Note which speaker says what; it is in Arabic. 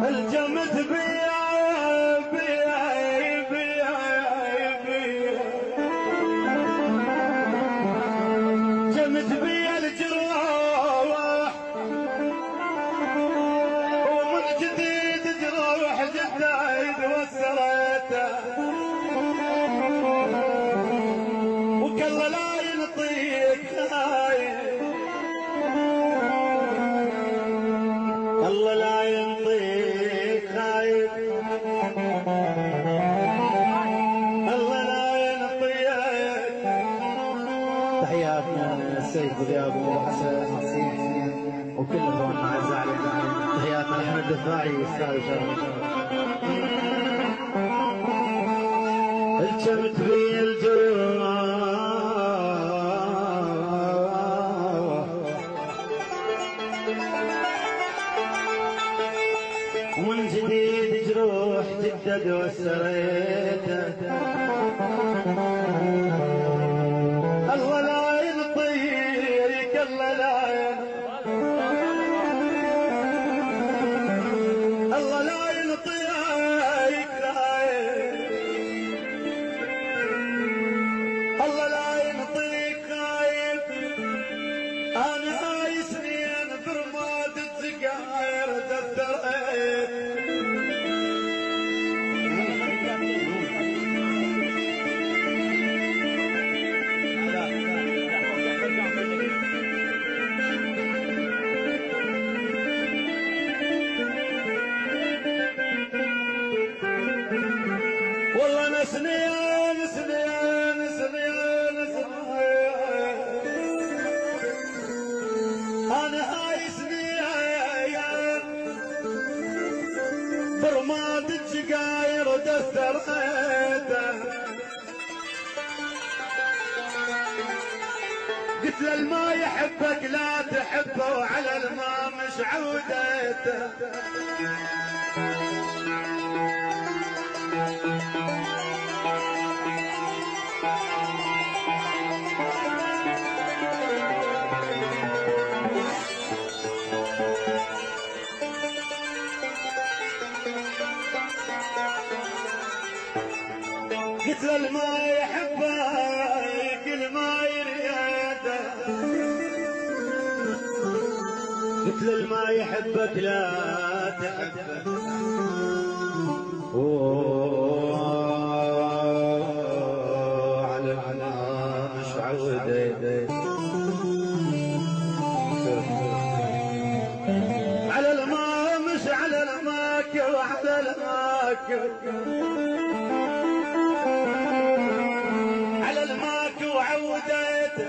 Speaker 1: الجمت بيا بيا بيا بيا جمت بيا الجروح ومن جديد جروح جدايد وسريته وكل لا ينطيك خايف الله لا ينطيك خايف الله لا ينطيك.
Speaker 2: تحياتنا للسيد غياب ابو حسن حسين وكل اخواننا اعزاء علينا. تحياتنا لاحمد الدفاعي استاذ شرف.
Speaker 1: الجمت بي الجروح ومن جديد جروح جدد وسريته الله لا ينطيك الله لا الله لا ينطيك الله لا ينطيك خايف. انا هاي سنين برماد السجاير دفتريت والله انا سنين سنين سنين سنين انا هاي سنين برماد السجاير دفتريته قلت له الما يحبك لا تحبه وعلى الما مش عودته قلت له الما يحبك الما يريده قلت له الما يحبك لا تحبه على الما مش عودته على الماء مش على الماك وعلى الماك على الماك وعودته